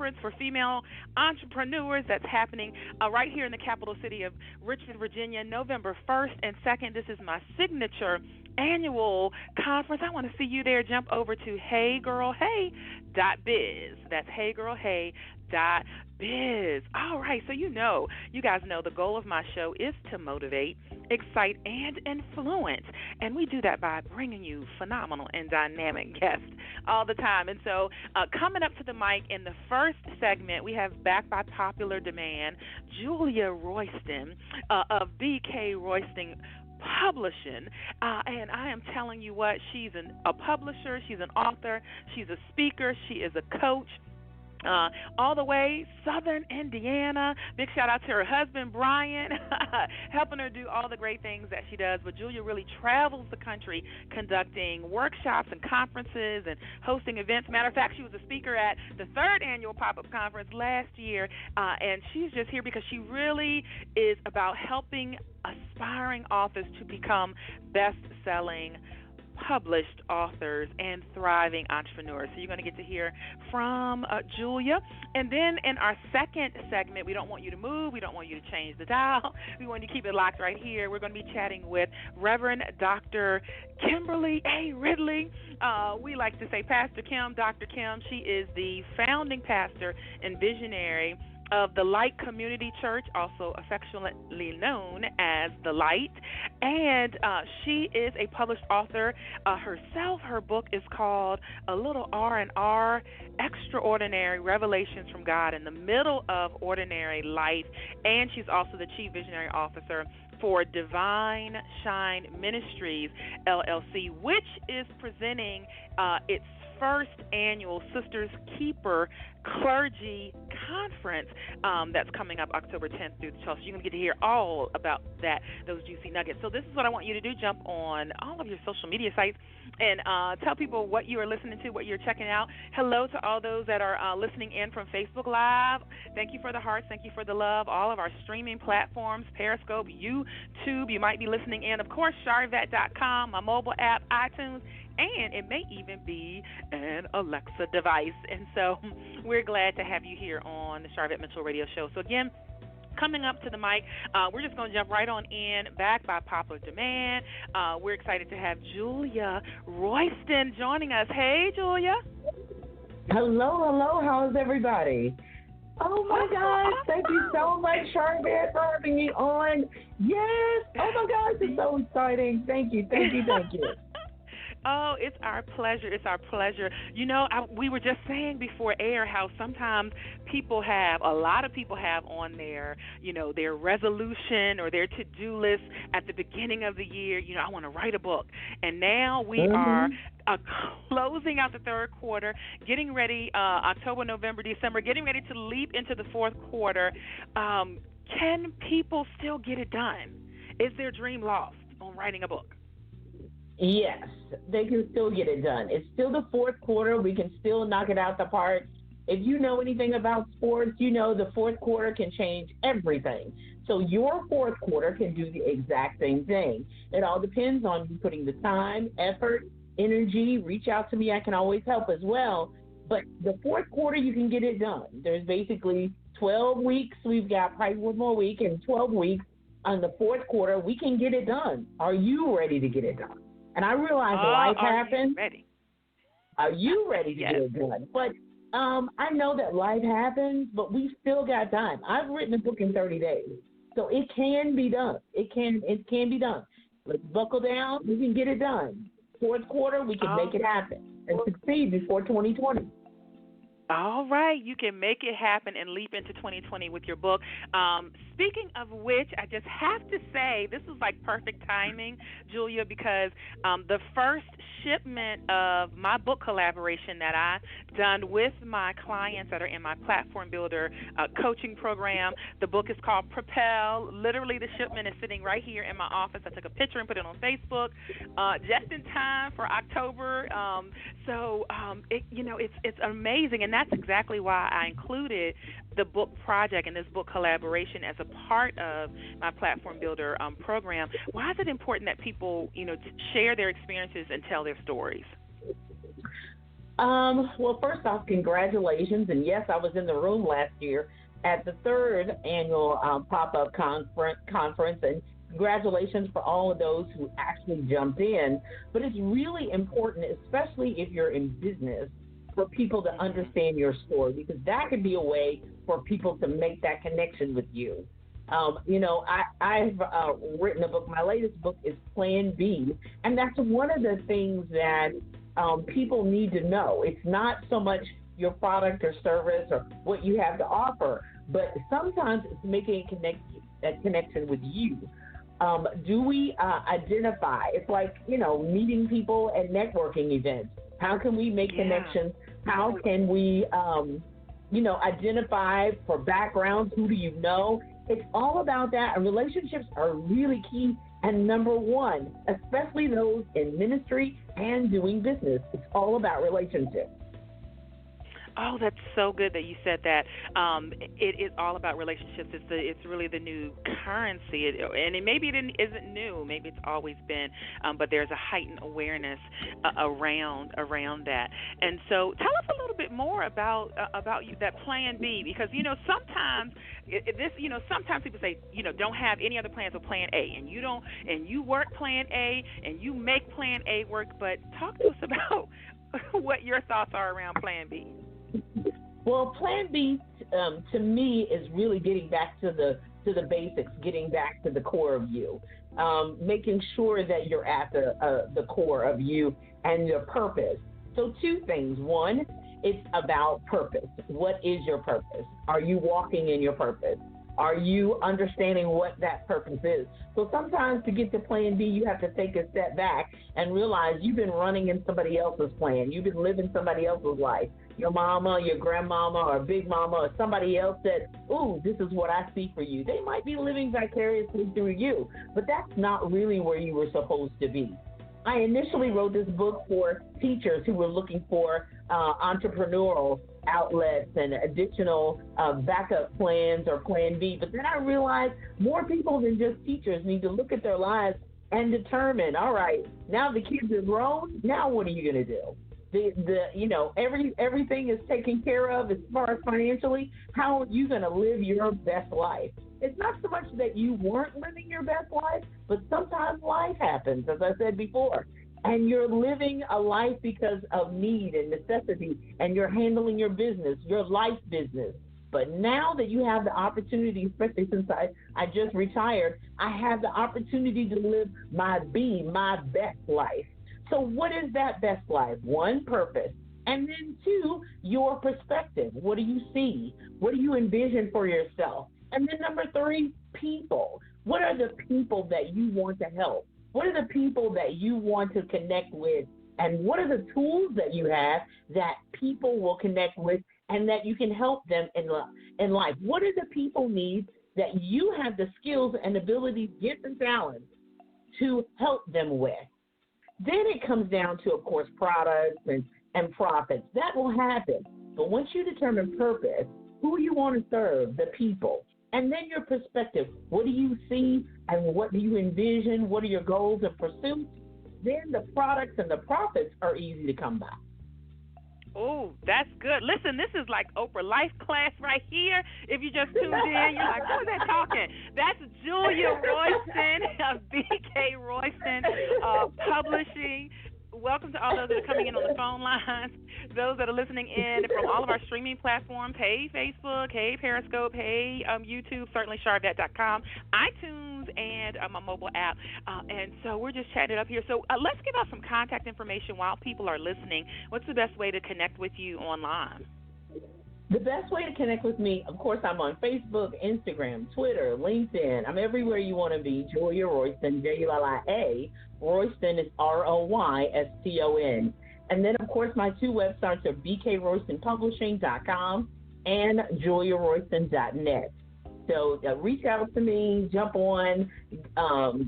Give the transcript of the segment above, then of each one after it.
conference for female entrepreneurs that's happening right here in the capital city of Richmond, Virginia, November 1st and 2nd. This is my signature annual conference. I want to see you there. Jump over to heygirlhey.biz. That's heygirlhey.biz. All right, so you guys know the goal of my show is to motivate, excite, and influence. And we do that by bringing you phenomenal and dynamic guests all the time. And so coming up to the mic in the first segment, we have, back by popular demand, Julia Royston of BK Royston Publishing, and I am telling you what, she's a publisher, she's an author, she's a speaker, she is a coach, all the way Southern Indiana. Big shout out to her husband Brian, helping her do all the great things that she does. But Julia really travels the country conducting workshops and conferences and hosting events. Matter of fact, she was a speaker at the 3rd annual pop-up conference last year, and she's just here because she really is about helping aspiring authors to become best-selling published authors and thriving entrepreneurs. So you're going to get to hear from Julia. And then in our second segment, we don't want you to move. We don't want you to change the dial. We want you to keep it locked right here. We're going to be chatting with Reverend Dr. Kimberly A. Ridley. We like to say Pastor Kim, Dr. Kim. She is the founding pastor and visionary of the Light Community Church, also affectionately known as The Light, and she is a published author herself. Her book is called A Little R&R, Extraordinary Revelations from God in the Middle of Ordinary Life, and she's also the Chief Visionary Officer for Divine Shine Ministries, LLC, which is presenting its first annual Sisters Keeper Clergy Conference that's coming up October 10th through the 12th. So you're going to get to hear all about that, those juicy nuggets. So this is what I want you to do. Jump on all of your social media sites and tell people what you are listening to, what you're checking out. Hello to all those that are listening in from Facebook Live. Thank you for the hearts. Thank you for the love. All of our streaming platforms, Periscope, YouTube. You might be listening in, of course, Charvet.com, my mobile app, iTunes, and it may even be an Alexa device. And so we're glad to have you here on the Charvet Mitchell Radio Show. So again, coming up to the mic, we're just going to jump right on in, back by popular demand. We're excited to have Julia Royston joining us. Hey, Julia. Hello. How's everybody? Oh, my gosh. Thank you so much, Charvet, for having me on. Yes. Oh, my gosh. It's so exciting. Thank you. Oh, it's our pleasure. It's our pleasure. You know, we were just saying before air how sometimes a lot of people have on their resolution or their to-do list at the beginning of the year, I want to write a book. And now we are closing out the third quarter, getting ready, October, November, December, getting ready to leap into the fourth quarter. Can people still get it done? Is their dream lost on writing a book? Yes, they can still get it done. It's still the fourth quarter. We can still knock it out the park. If you know anything about sports, you know the fourth quarter can change everything. So your fourth quarter can do the exact same thing. It all depends on you putting the time, effort, energy. Reach out to me. I can always help as well. But the fourth quarter, you can get it done. There's basically 12 weeks. We've got probably one more week, and 12 weeks on the fourth quarter, we can get it done. Are you ready to get it done? And I realize life happens. Are you ready to get it done? But I know that life happens, but we've still got time. I've written a book in 30 days, so it can be done. It can be done. Let's buckle down. We can get it done. Fourth quarter, we can make it happen and succeed before 2020. All right, you can make it happen and leap into 2020 with your book. Speaking of which, I just have to say this is like perfect timing, Julia, because the first shipment of my book collaboration that I've done with my clients that are in my Platform Builder coaching program, the book is called Propel. Literally, the shipment is sitting right here in my office. I took a picture and put it on Facebook just in time for October. It's amazing, and that's exactly why I included the book project and this book collaboration as a part of my Platform Builder program. Why is it important that people, share their experiences and tell their stories? Well, first off, congratulations. And yes, I was in the room last year at the third annual pop-up conference, and congratulations for all of those who actually jumped in. But it's really important, especially if you're in business, for people to understand your story, because that could be a way for people to make that connection with you. I've written a book. My latest book is Plan B, and that's one of the things that people need to know. It's not so much your product or service or what you have to offer, but sometimes it's making a connection with you. Do we identify? It's like, meeting people at networking events. How can we make connections? How can we, identify for backgrounds? Who do you know? It's all about that. And relationships are really key. And number one, especially those in ministry and doing business, it's all about relationships. Oh, that's so good that you said that. It is all about relationships. It's really the new currency, maybe it isn't new. Maybe it's always been, but there's a heightened awareness around that. And so, tell us a little bit more about that Plan B, because sometimes sometimes people say don't have any other plans but Plan A, and you work Plan A and you make Plan A work. But talk to us about what your thoughts are around Plan B. Well, Plan B to me is really getting back to the basics, getting back to the core of you, making sure that you're at the core of you and your purpose. So two things. One, it's about purpose. What is your purpose? Are you walking in your purpose? Are you understanding what that purpose is? So sometimes to get to Plan B, you have to take a step back and realize you've been running in somebody else's plan. You've been living somebody else's life. Your mama, your grandmama, or big mama, or somebody else said, ooh, this is what I see for you. They might be living vicariously through you, but that's not really where you were supposed to be. I initially wrote this book for teachers who were looking for entrepreneurial outlets and additional backup plans or Plan B. But then I realized more people than just teachers need to look at their lives and determine, all right, now the kids are grown, now what are you going to do? Everything is taken care of as far as financially. How are you going to live your best life? It's not so much that you weren't living your best life, but sometimes life happens, as I said before, and you're living a life because of need and necessity, and you're handling your business, your life business. But now that you have the opportunity, especially since I just retired, I have the opportunity to live my best life. So what is that best life? One, purpose. And then two, your perspective. What do you see? What do you envision for yourself? And then number three, people. What are the people that you want to help? What are the people that you want to connect with? And what are the tools that you have that people will connect with and that you can help them in life? What do the people need that you have the skills and abilities, gifts, and talents to help them with? Then it comes down to, of course, products and profits. That will happen. But once you determine purpose, who you want to serve, the people, and then your perspective, what do you see and what do you envision, what are your goals and pursuits, then the products and the profits are easy to come by. Oh, that's good. Listen, this is like Oprah Life class right here. If you just tuned in, you're like, who is that talking? That's Julia Royston of BK Royston Publishing. Welcome to all those that are coming in on the phone lines, those that are listening in from all of our streaming platforms, hey Facebook, hey Periscope, hey YouTube, certainly Charvette.com, iTunes, and my mobile app. And so we're just chatting it up here. So let's give out some contact information while people are listening. What's the best way to connect with you online? The best way to connect with me, of course, I'm on Facebook, Instagram, Twitter, LinkedIn. I'm everywhere you want to be. Julia Royston, Julia. Royston is Royston. And then, of course, my two websites are bkroystonpublishing.com and juliaroyston.net. So reach out to me, jump on,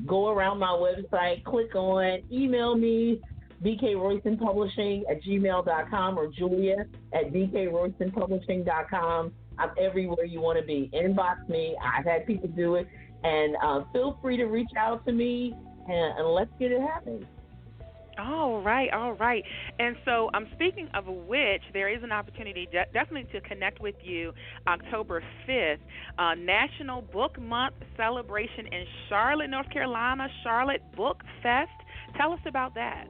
go around my website, click on, email me, bkroystonpublishing@gmail.com or julia@bkroystonpublishing.com. I'm everywhere you want to be. Inbox me. I've had people do it. And feel free to reach out to me, and let's get it happening. All right, all right. And so, speaking of which, there is an opportunity definitely to connect with you October 5th, National Book Month celebration in Charlotte, North Carolina, Charlotte Book Fest. Tell us about that.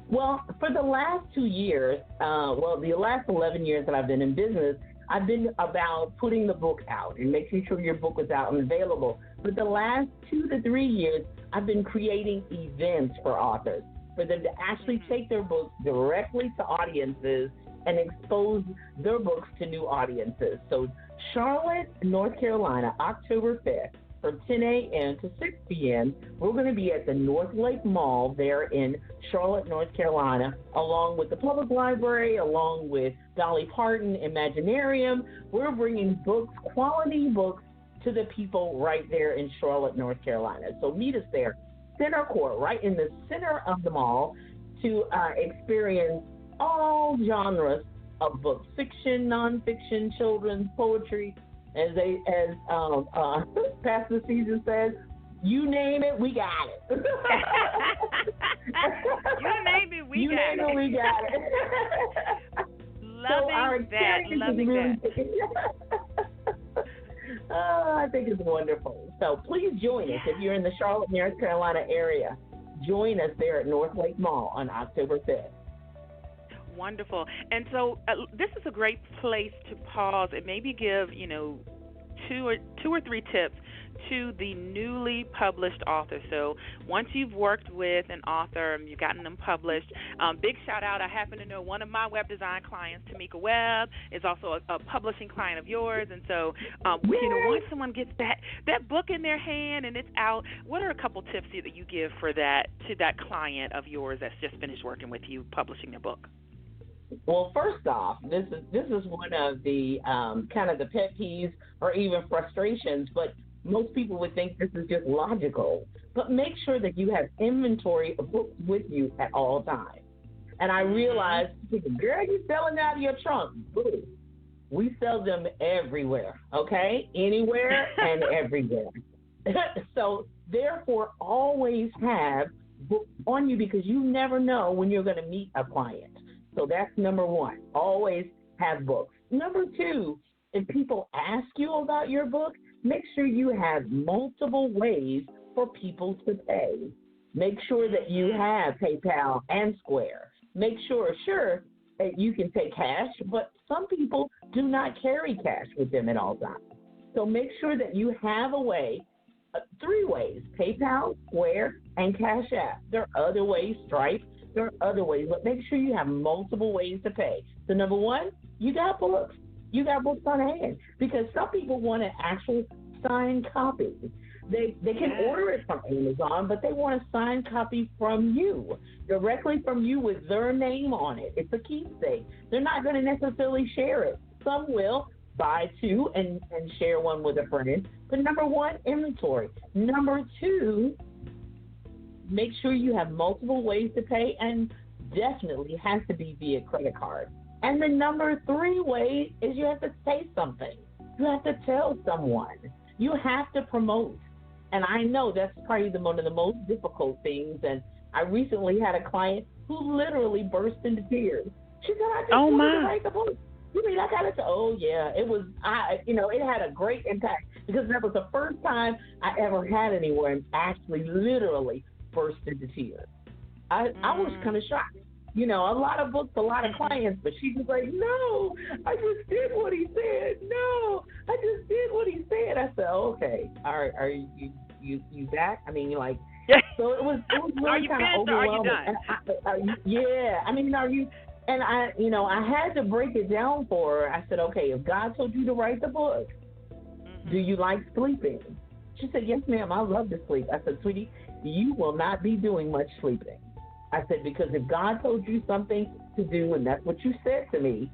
Well, for the last 2 years, the last 11 years that I've been in business, I've been about putting the book out and making sure your book was out and available. For the last 2 to 3 years, I've been creating events for authors for them to actually take their books directly to audiences and expose their books to new audiences. So, Charlotte, North Carolina, October 5th, from 10 a.m. to 6 p.m. We're going to be at the North Lake Mall there in Charlotte, North Carolina, along with the Public Library, along with Dolly Parton Imaginarium. We're bringing books, quality books, to the people right there in Charlotte, North Carolina. So meet us there, center court, right in the center of the mall, to experience all genres of books: fiction, nonfiction, children's, poetry. As Pastor Caesar says, you name it, we got it. You name it, we you got name it. We got it. Loving that. Loving that. I think it's wonderful. So please join us if you're in the Charlotte, North Carolina area. Join us there at North Lake Mall on October 5th. Wonderful. And so this is a great place to pause and maybe give, two or three tips to the newly published author. So once you've worked with an author and you've gotten them published, big shout out. I happen to know one of my web design clients, Tamika Webb, is also a publishing client of yours. And so, once someone gets that book in their hand and it's out, what are a couple tips that you give for that to that client of yours that's just finished working with you, publishing their book? Well, first off, this is one of the kind of the pet peeves or even frustrations, but most people would think this is just logical. But make sure that you have inventory of books with you at all times. And I realize, girl, you selling out of your trunk. Boo. We sell them everywhere, okay? Anywhere and everywhere. So therefore, always have books on you because you never know when you're going to meet a client. So that's number one. Always have books. Number two, if people ask you about your book, make sure you have multiple ways for people to pay. Make sure that you have PayPal and Square. Make sure that you can take cash, but some people do not carry cash with them at all times. So make sure that you have a way, 3 ways: PayPal, Square, and Cash App. There are other ways, Stripe. There are other ways, but make sure you have multiple ways to pay. So number one, you got books. You got books on hand because some people want an actual signed copy. They can order it from Amazon, but they want a signed copy from you, directly from you with their name on it. It's a keepsake. They're not going to necessarily share it. Some will buy 2 and share one with a friend. But number one, inventory. Number two, make sure you have multiple ways to pay, and definitely has to be via credit card. And the number 3 way is you have to say something. You have to tell someone. You have to promote. And I know that's probably one of the most difficult things. And I recently had a client who literally burst into tears. She said, I just wanted to write the book. You mean I got it? Oh, yeah. It was, it had a great impact because that was the first time I ever had anyone actually literally burst into tears. I was kind of shocked. A lot of books, a lot of clients, but she was like, no, I just did what he said. No, I just did what he said. I said, okay, are you back? I mean, like, so it was really kind of overwhelming. Are you? And I had to break it down for her. I said, okay, if God told you to write the book, do you like sleeping? She said, yes, ma'am, I love to sleep. I said, sweetie, you will not be doing much sleeping. I said, because if God told you something to do, and that's what you said to me,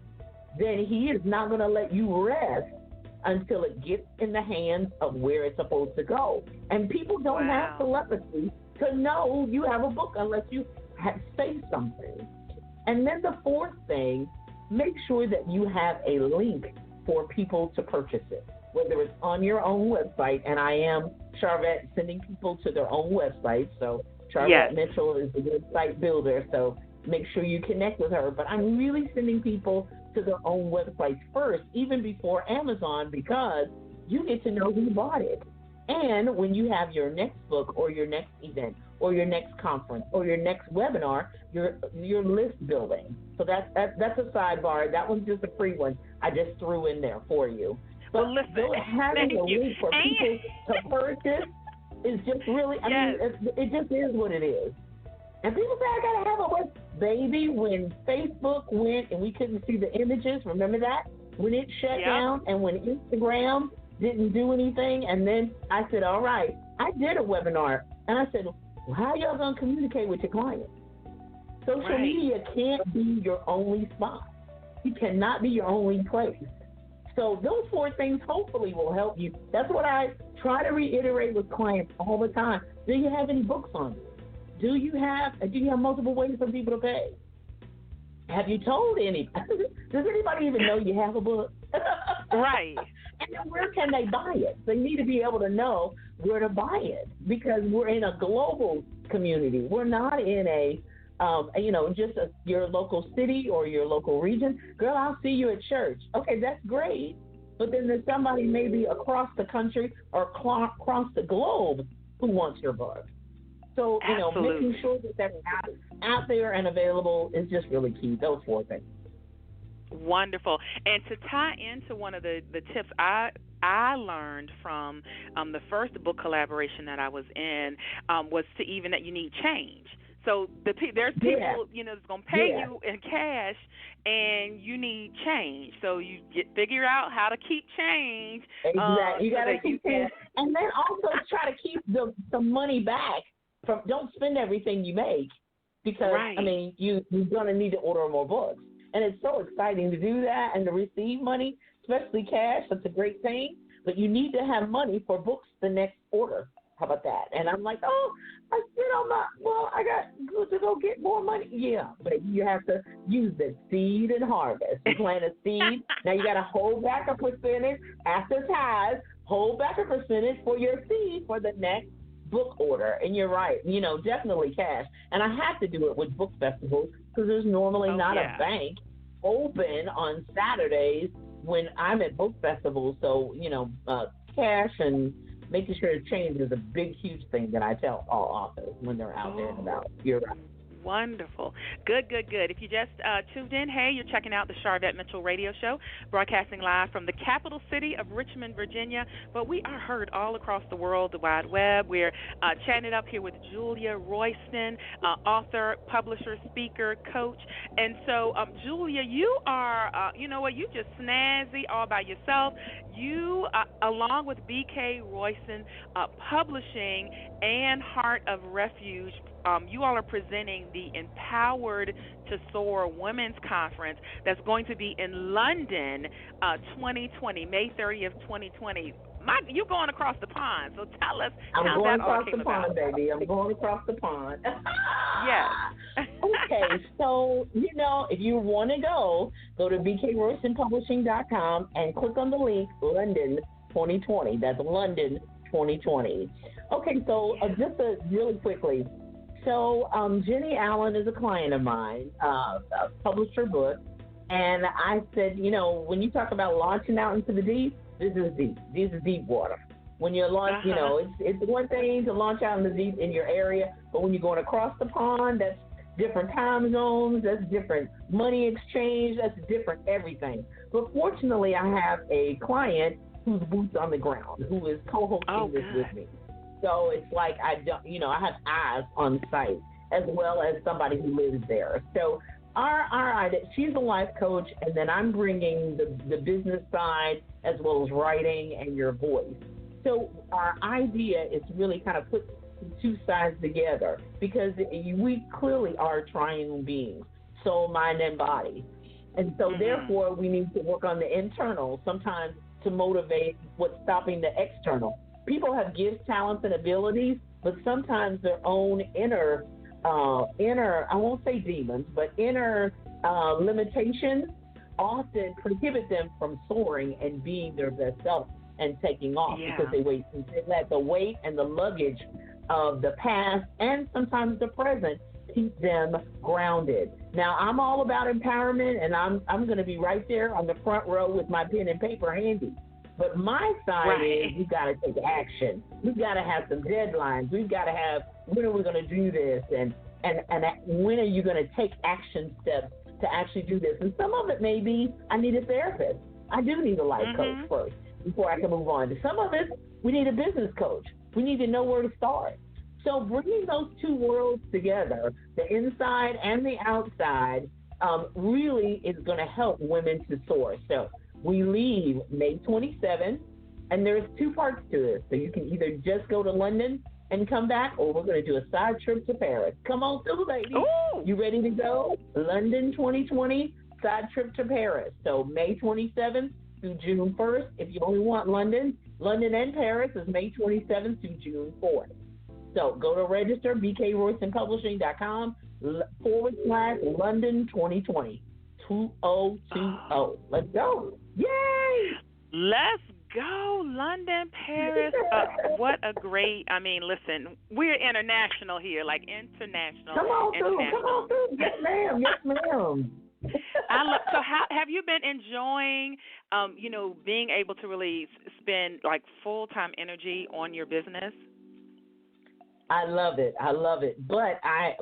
then he is not going to let you rest until it gets in the hands of where it's supposed to go. And people don't have telepathy to know you have a book unless you say something. And then the 4th thing, make sure that you have a link for people to purchase it, whether it's on your own website, and I am, Charvette, sending people to their own website, so Charlotte Yes. Mitchell is a good site builder, so make sure you connect with her. But I'm really sending people to their own websites first, even before Amazon, because you get to know who bought it. And when you have your next book or your next event or your next conference or your next webinar, your list building. So that's a sidebar. That one's just a free one I just threw in there for you. But Well, listen, having a thank you. link for people to purchase is just really, I mean, it just is what it is. And people say, I got to have a web. Baby, when Facebook went and we couldn't see the images, remember that? When it shut down and when Instagram didn't do anything, and then I said, all right, I did a webinar, and I said, well, how y'all going to communicate with your clients? Social media can't be your only spot. It cannot be your only place. So those 4 things hopefully will help you. That's what I try to reiterate with clients all the time. Do you have any books on it? Do you have multiple ways for people to pay? Have you told anybody? Does anybody even know you have a book? Right. And then where can they buy it? They need to be able to know where to buy it, because we're in a global community. We're not in your local city or your local region. Girl, I'll see you at church. Okay, that's great. But then there's somebody maybe across the country or across the globe who wants your book. So, making sure that that's out there and available is just really key, those 4 things. Wonderful. And to tie into one of the tips I learned from the first book collaboration that I was in was to even that you need change. So there's people, that's going to pay you in cash, and you need change. So you figure out how to keep change. Exactly. You got to keep change. And then also try to keep the money back. Don't spend everything you make, because, I mean, you're going to need to order more books. And it's so exciting to do that and to receive money, especially cash. That's a great thing. But you need to have money for books the next order. How about that? And I'm like, I got to go get more money. Yeah, but you have to use the seed and harvest. You plant a seed. Now you got to hold back a percentage after tithes. Hold back a percentage for your seed for the next book order. And you're right, definitely cash. And I have to do it with book festivals, because there's normally not a bank open on Saturdays when I'm at book festivals. So, cash and making sure it changes is a big, huge thing that I tell all authors when they're out there and about. You're right. Wonderful. Good. If you just tuned in, hey, you're checking out the Charvette Mitchell Radio Show, broadcasting live from the capital city of Richmond, Virginia. But we are heard all across the world, the wide web. We're chatting it up here with Julia Royston, author, publisher, speaker, coach. And so, Julia, you are, you just snazzy all by yourself. You, along with B.K. Royston, Publishing and Heart of Refuge, you all are presenting the Empowered to Soar Women's Conference that's going to be in London 2020, May 30th, 2020. You're going across the pond, so tell us how that all came about. I'm going across the pond, baby. I'm going across the pond. Yes. Okay, so, if you want to go to bkroystonpublishing.com and click on the link, London 2020. That's London 2020. Okay, so just really quickly. So Jenny Allen is a client of mine, published her book, and I said, when you talk about launching out into the deep, this is deep. This is deep water. When you launch, it's one thing to launch out in the deep in your area, but when you're going across the pond, that's different time zones, that's different money exchange, that's different everything. But fortunately, I have a client who's boots on the ground, who is co-hosting this with me. So it's like I have eyes on site as well as somebody who lives there. So she's a life coach, and then I'm bringing the business side as well as writing and your voice. So our idea is to really kind of put two sides together, because we clearly are triune beings, soul, mind, and body. And so therefore we need to work on the internal sometimes to motivate what's stopping the external. People have gifts, talents, and abilities, but sometimes their own inner, I won't say demons, but inner limitations often prohibit them from soaring and being their best self and taking off, because they let the weight and the luggage of the past and sometimes the present keep them grounded. Now, I'm all about empowerment, and I'm going to be right there on the front row with my pen and paper handy. But my side is Right. we've got to take action. We've got to have some deadlines. We've got to have when are we going to do this, and when are you going to take action steps to actually do this? And some of it may be I need a therapist. I do need a life coach Mhm. first before I can move on. To some of it, we need a business coach. We need to know where to start. So bringing those two worlds together, the inside and the outside, really is going to help women to soar. So we leave May 27th, and there's two parts to this. So you can either just go to London and come back, or we're going to do a side trip to Paris. Come on through, ladies. Ooh. You ready to go? London 2020, side trip to Paris. So May 27th through June 1st. If you only want London, London and Paris is May 27th through June 4th. So go to register, bkroystonpublishing.com /London 2020. 2020. Let's go. Yay! Let's go, London, Paris. What a great, I mean, listen, we're international here, like international. Come on through. Come International. on through. Yes, ma'am. Yes, ma'am. So how have you been enjoying, being able to really spend like full-time energy on your business? I love it. I love it. But I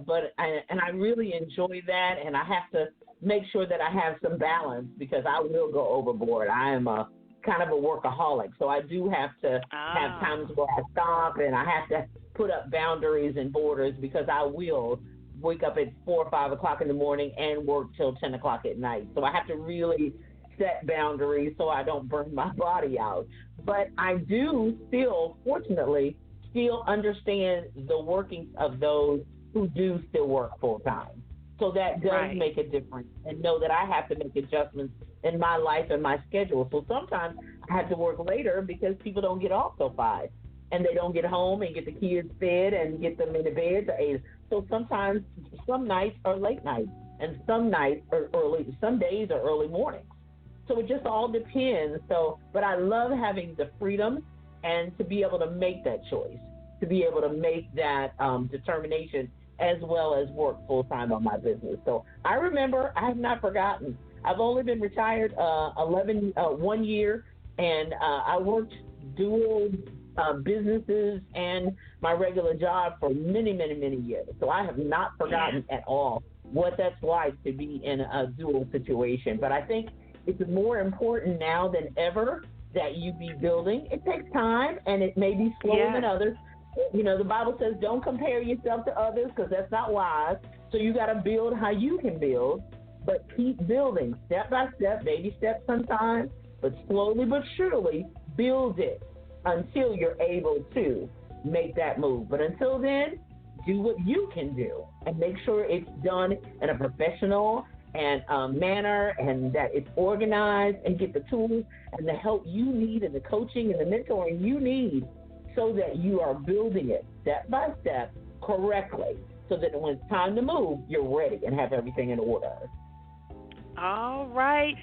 really enjoy that, and I have to make sure that I have some balance because I will go overboard. I am a kind of a workaholic, so I do have to have times where I stop, and I have to put up boundaries and borders because I will wake up at 4 or 5 o'clock in the morning and work till 10 o'clock at night. So I have to really set boundaries so I don't burn my body out. But I do still, fortunately, still understand the workings of those who do still work full time. So that does Right. make a difference, and know that I have to make adjustments in my life and my schedule. So sometimes I have to work later because people don't get off till 5 and they don't get home and get the kids fed and get them into bed to 8. So sometimes some nights are late nights and some nights are early, some days are early mornings. So it just all depends. So, but I love having the freedom and to be able to make that choice, to be able to make that determination, as well as work full time on my business. So I remember, I have not forgotten. I've only been retired 1 year, and I worked dual businesses and my regular job for many, many, many years. So I have not forgotten at all what that's like to be in a dual situation. But I think it's more important now than ever that you be building. It takes time, and it may be slower than others. You know, the Bible says don't compare yourself to others because that's not wise. So you got to build how you can build, but keep building step by step, baby steps sometimes, but slowly but surely build it until you're able to make that move. But until then, do what you can do and make sure it's done in a professional and manner, and that it's organized, and get the tools and the help you need and the coaching and the mentoring you need so that you are building it step by step correctly so that when it's time to move, you're ready and have everything in order. All right.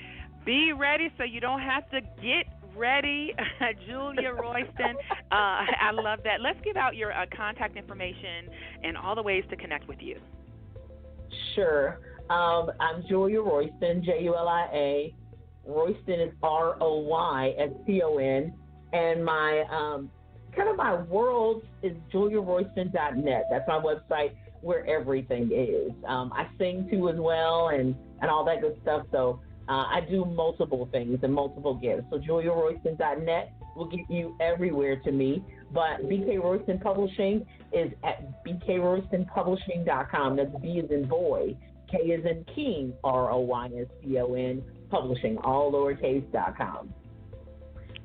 Be ready so you don't have to get ready. Julia Royston, I love that. Let's give out your contact information and all the ways to connect with you. Sure. I'm Julia Royston, Julia. Royston is ROYSTON, and my kind of my world is juliaroyston.net. That's my website where everything is. I sing too as well, and all that good stuff. So I do multiple things and multiple gifts. So juliaroyston.net will get you everywhere to me. But BK Royston Publishing is at bkroystonpublishing.com. That's B as in boy, K as in king, ROYSTON Publishing, all lowercase.com.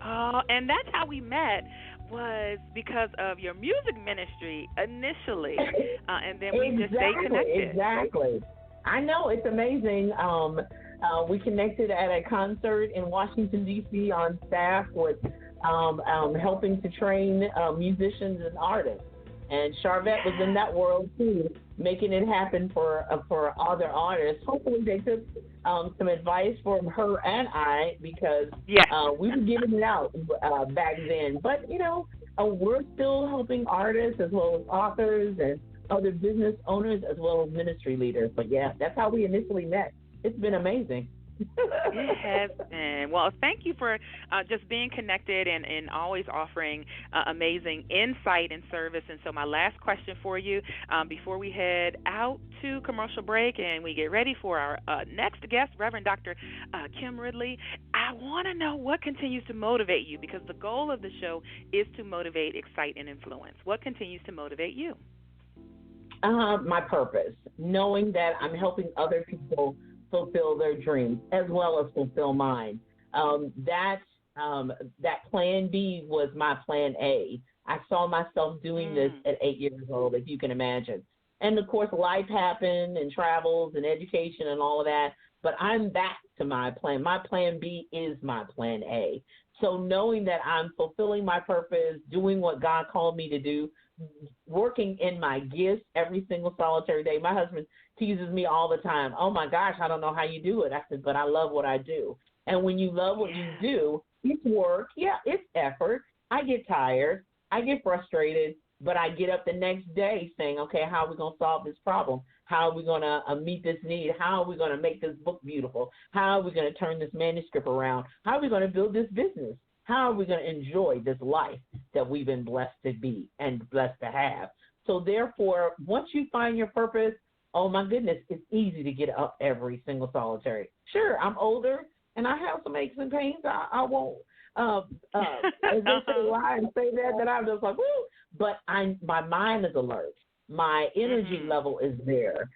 And that's how we met, was because of your music ministry initially, and then we just stayed connected. Exactly. I know, it's amazing. We connected at a concert in Washington, D.C. on staff with helping to train musicians and artists. And Charvette was in that world, too, making it happen for other artists. Hopefully they took some advice from her and I, because we were giving it out back then. But, you know, We're still helping artists as well as authors and other business owners as well as ministry leaders. But yeah, that's how we initially met. It's been amazing. It has been. Well, thank you for just being connected and always offering amazing insight and service. And so, my last question for you before we head out to commercial break and we get ready for our next guest, Reverend Dr. Kim Ridley, I want to know what continues to motivate you, because the goal of the show is to motivate, excite, and influence. What continues to motivate you? My purpose, knowing that I'm helping other people fulfill their dreams as well as fulfill mine. That plan B was my plan A. I saw myself doing this at 8 years old, if you can imagine. And of course, life happened and travels and education and all of that. But I'm back to my plan. My plan B is my plan A. So knowing that I'm fulfilling my purpose, doing what God called me to do, working in my gifts every single solitary day. My husband teases me all the time. Oh, my gosh, I don't know how you do it. I said, but I love what I do. And when you love what you do, it's work. Yeah, it's effort. I get tired. I get frustrated. But I get up the next day saying, okay, how are we going to solve this problem? How are we going to meet this need? How are we going to make this book beautiful? How are we going to turn this manuscript around? How are we going to build this business? How are we going to enjoy this life that we've been blessed to be and blessed to have? So therefore, once you find your purpose, oh my goodness, it's easy to get up every single solitary. Sure, I'm older and I have some aches and pains. I won't, as they say, lie and say that I'm just like, woo. But my mind is alert. My energy level is there.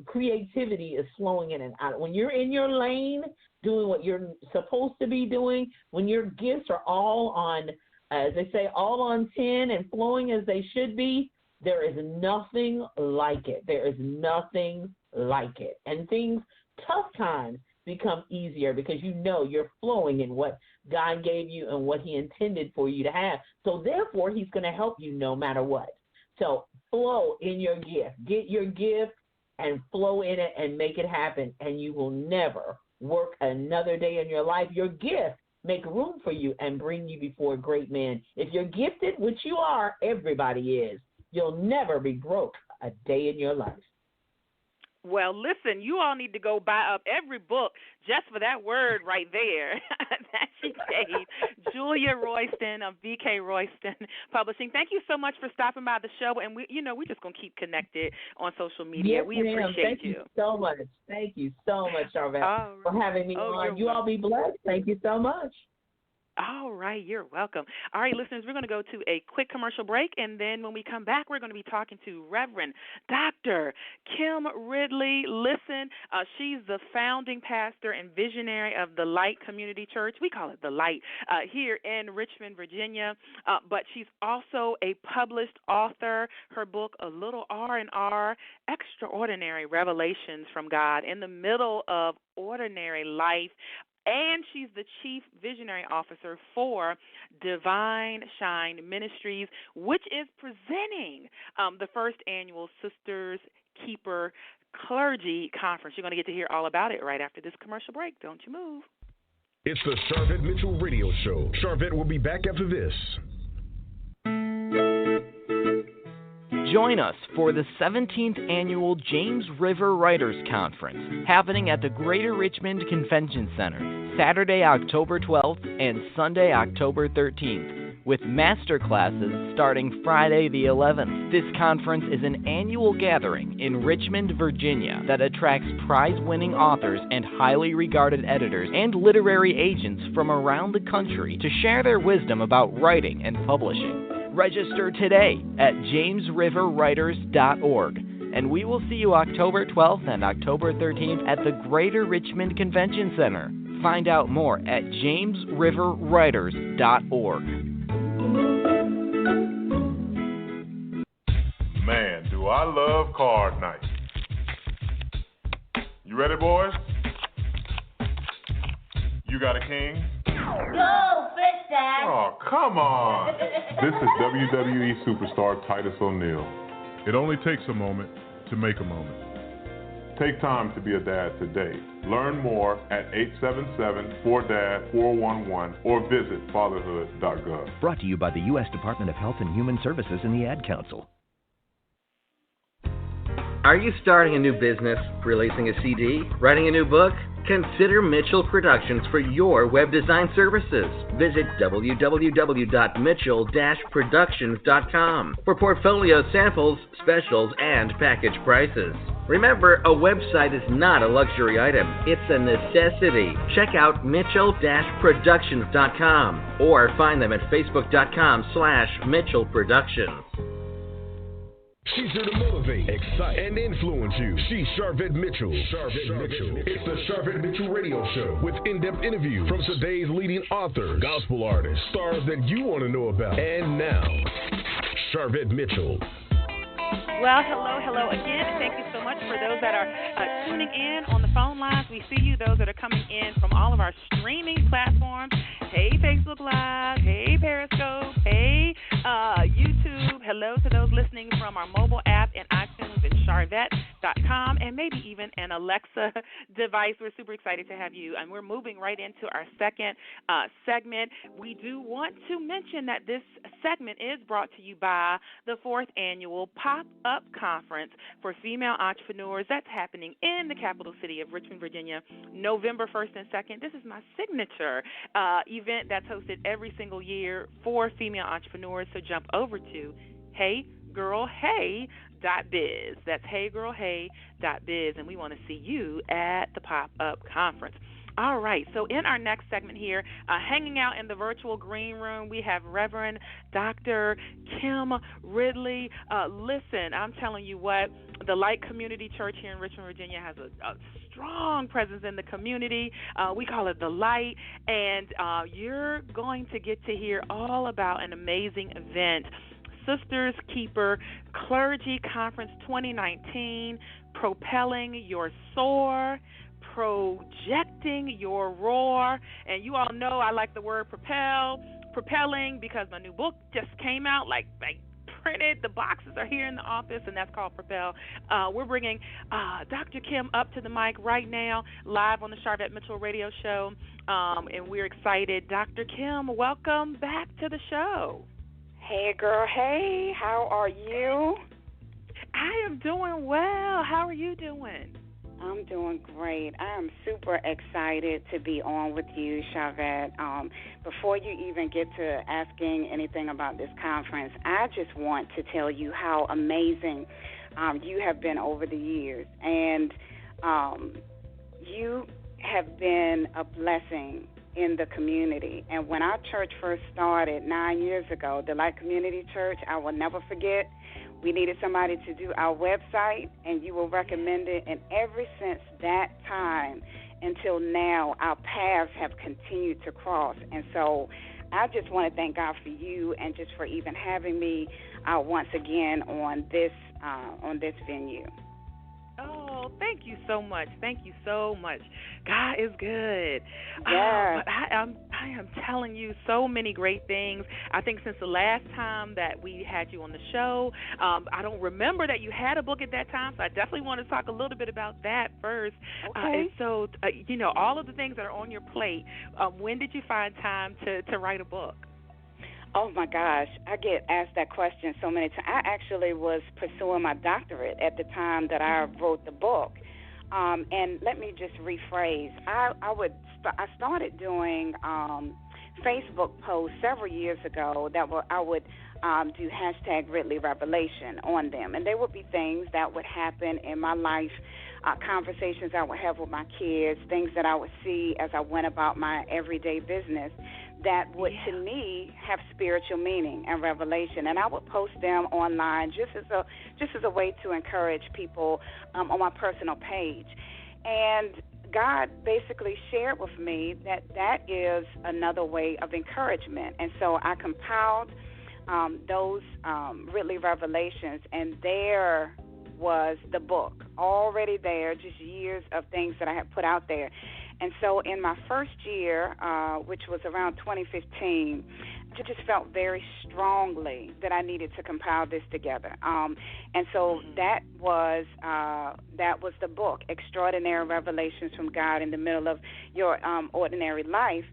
Creativity is flowing in and out. When you're in your lane, doing what you're supposed to be doing, when your gifts are all on, as they say, all on 10 and flowing as they should be, there is nothing like it. There is nothing like it. And tough times become easier because you know you're flowing in what God gave you and what he intended for you to have. So therefore, he's going to help you no matter what. So flow in your gift. Get your gift and flow in it and make it happen, and you will never work another day in your life. Your gift make room for you and bring you before a great man. If you're gifted, which you are, everybody is, you'll never be broke a day in your life. Well, listen, you all need to go buy up every book just for that word right there that she gave. Julia Royston of BK Royston Publishing. Thank you so much for stopping by the show, and we're just going to keep connected on social media. Yes, we appreciate Thank you so much. Thank you so much, Charvette, for having me on. You all be blessed. Thank you so much. All right, you're welcome. All right, listeners, we're going to go to a quick commercial break, and then when we come back, we're going to be talking to Reverend Dr. Kim Ridley. Listen, she's the founding pastor and visionary of the Light Community Church. We call it the Light here in Richmond, Virginia, but she's also a published author. Her book, A Little R&R, Extraordinary Revelations from God in the Middle of Ordinary Life. And she's the Chief Visionary Officer for Divine Shine Ministries, which is presenting the first annual Sisters Keeper Clergy Conference. You're going to get to hear all about it right after this commercial break. Don't you move. It's the Charvette Mitchell Radio Show. Charvette will be back after this. Join us for the 17th Annual James River Writers Conference, happening at the Greater Richmond Convention Center, Saturday, October 12th and Sunday, October 13th, with master classes starting Friday the 11th. This conference is an annual gathering in Richmond, Virginia that attracts prize-winning authors and highly regarded editors and literary agents from around the country to share their wisdom about writing and publishing. Register today at jamesriverwriters.org, and we will see you October 12th and October 13th at the Greater Richmond Convention Center. Find out more at jamesriverwriters.org. Man, do I love card night. You ready, boys? You got a king? Go, Fish Dad! Oh, come on. This is WWE superstar Titus O'Neil. It only takes a moment to make a moment. Take time to be a dad today. Learn more at 877-4DAD-411 or visit fatherhood.gov. Brought to you by the U.S. Department of Health and Human Services and the Ad Council. Are you starting a new business, releasing a CD, writing a new book? Consider Mitchell Productions for your web design services. Visit www.mitchell-productions.com for portfolio samples, specials, and package prices. Remember, a website is not a luxury item. It's a necessity. Check out mitchell-productions.com or find them at facebook.com/Mitchell Productions. She's here to motivate, excite, and influence you. She's Charvette Mitchell. It's the Charvette Mitchell Radio Show with in-depth interviews from today's leading authors, gospel artists, stars that you want to know about. And now, Charvette Mitchell. Well, hello again. Thank you so much for those that are tuning in on the phone lines. We see you, those that are coming in from all of our streaming platforms. Hey, Facebook Live. Hey, Periscope. Hey, YouTube. Hello to those listening from our mobile app and iTunes and Charvette.com and maybe even an Alexa device. We're super excited to have you. And we're moving right into our second segment. We do want to mention that this segment is brought to you by the 4th Annual Pop-Up Conference for Female Entrepreneurs. That's happening in the capital city of Richmond, Virginia, November 1st and 2nd. This is my signature event that's hosted every single year for female entrepreneurs. So jump over to heygirlhey.biz. That's heygirlhey.biz, and we want to see you at the Pop-Up Conference. All right, so in our next segment here, hanging out in the virtual green room, we have Reverend Dr. Kim Ridley. Listen, I'm telling you what, the Light Community Church here in Richmond, Virginia has a strong presence in the community. We call it the Light, and you're going to get to hear all about an amazing event, Sisters Keeper Clergy Conference 2019, Propelling Your Soar, Projecting Your Roar. And you all know I like the word propelling, because my new book just came out, like printed. The boxes are here in the office, and that's called Propel. We're bringing Dr. Kim up to the mic right now, live on the Charvette Mitchell Radio Show, and we're excited. Dr. Kim, welcome back to the show. Hey, girl. Hey, how are you? I am doing well. How are you doing? I'm doing great. I am super excited to be on with you, Charvette. Before you even get to asking anything about this conference, I just want to tell you how amazing you have been over the years. And you have been a blessing in the community. And when our church first started 9 years ago, the Light Community Church, I will never forget, we needed somebody to do our website, and you were recommended. And ever since that time until now, our paths have continued to cross. And so I just want to thank God for you and just for even having me once again on this venue. Oh, thank you so much. Thank you so much. God is good. Yeah. But I am telling you so many great things. I think since the last time that we had you on the show, I don't remember that you had a book at that time, so I definitely want to talk a little bit about that first. Okay. And so, all of the things that are on your plate, when did you find time to write a book? Oh, my gosh. I get asked that question so many times. I actually was pursuing my doctorate at the time that I wrote the book. And let me just rephrase. I started doing Facebook posts several years ago I would do hashtag Ridley Revelation on them. And there would be things that would happen in my life, conversations I would have with my kids, things that I would see as I went about my everyday business that would, to me, have spiritual meaning and revelation. And I would post them online just as a way to encourage people on my personal page. And God basically shared with me that is another way of encouragement. And so I compiled those Ridley Revelations, and there was the book already there, just years of things that I had put out there. And so in my first year, which was around 2015, I just felt very strongly that I needed to compile this together. And so that was the book, Extraordinary Revelations from God in the Middle of Your Ordinary Life.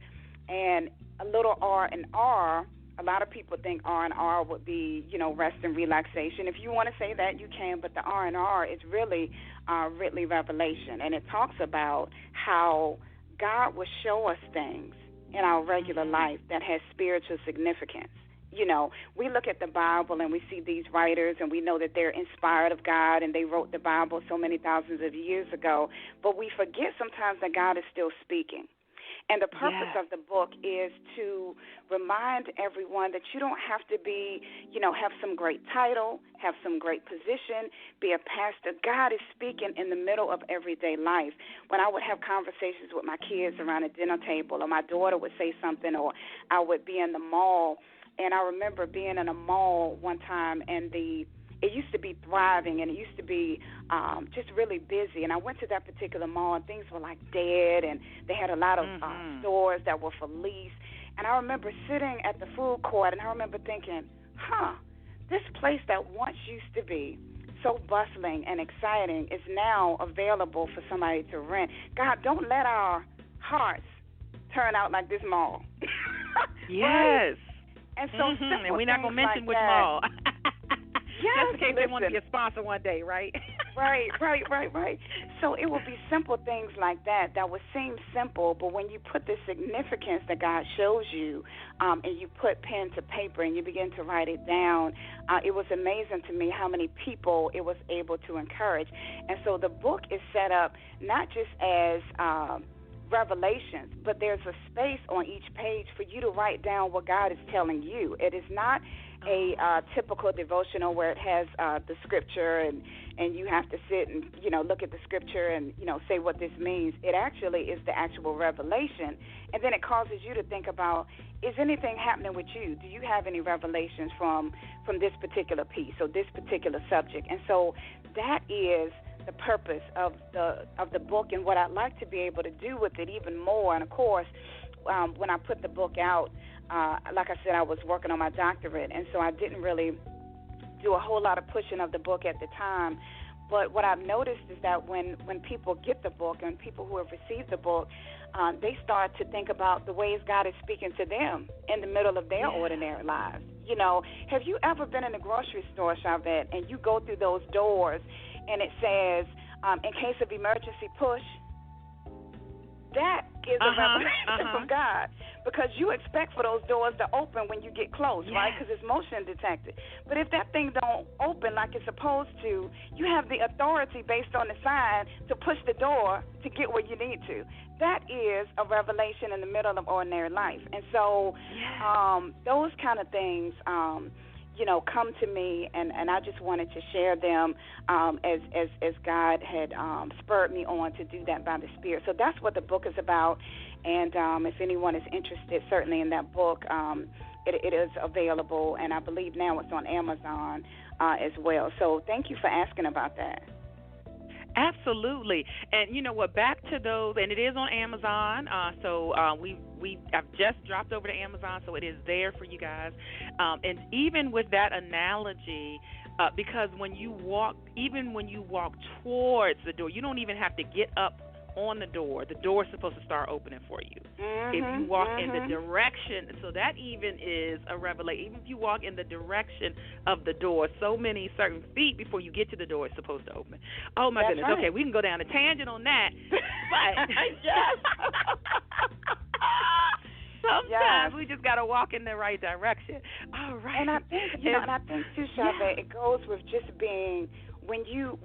And a little R&R, a lot of people think R&R would be, rest and relaxation. If you want to say that, you can, but the R&R is really Ridley Revelation, and it talks about how God will show us things in our regular life that has spiritual significance. We look at the Bible and we see these writers and we know that they're inspired of God and they wrote the Bible so many thousands of years ago, but we forget sometimes that God is still speaking. And the purpose of the book is to remind everyone that you don't have to be, have some great title, have some great position, be a pastor. God is speaking in the middle of everyday life. When I would have conversations with my kids around a dinner table, or my daughter would say something, or I would be in the mall, and I remember being in a mall one time, and it used to be thriving, and it used to be just really busy. And I went to that particular mall, and things were like dead, and they had a lot of stores that were for lease. And I remember sitting at the food court, and I remember thinking, this place that once used to be so bustling and exciting is now available for somebody to rent. God, don't let our hearts turn out like this mall. Yes. Right? And so and we're not going to mention like which that, mall. Yes, just in case they want to be a sponsor one day, right? Right. So it will be simple things like that would seem simple, but when you put the significance that God shows you, and you put pen to paper and you begin to write it down, it was amazing to me how many people it was able to encourage. And so the book is set up not just as revelations, but there's a space on each page for you to write down what God is telling you. It is not a typical devotional where it has the scripture and you have to sit and look at the scripture and say what this means. It actually is the actual revelation, and then it causes you to think about, is anything happening with you? Do you have any revelations from this particular piece or this particular subject? And so that is the purpose of the book, and what I'd like to be able to do with it even more. And of course, when I put the book out, like I said, I was working on my doctorate, and so I didn't really do a whole lot of pushing of the book at the time. But what I've noticed is that when people get the book and people who have received the book, they start to think about the ways God is speaking to them in the middle of their ordinary lives. Have you ever been in a grocery store, Charvette, and you go through those doors and it says, in case of emergency, push? That is a revelation from God, because you expect for those doors to open when you get close, right? Because it's motion detected. But if that thing don't open like it's supposed to, you have the authority based on the sign to push the door to get where you need to. That is a revelation in the middle of ordinary life. And so those kind of things come to me, and I just wanted to share them as God had spurred me on to do that by the Spirit. So that's what the book is about, and if anyone is interested, certainly in that book, it is available, and I believe now it's on Amazon as well. So thank you for asking about that. Absolutely. And you know what, back to those, and it is on Amazon, so I've just dropped over to Amazon, so it is there for you guys. And even with that analogy, because when you walk towards the door, you don't even have to get up on the door is supposed to start opening for you. If you walk in the direction, so that even is a revelation. Even if you walk in the direction of the door, so many certain feet before you get to the door, it's supposed to open. Oh my goodness. Right. Okay, we can go down a tangent on that. But sometimes we just got to walk in the right direction. All right. And I think, too, Charvette, it goes with just being, when you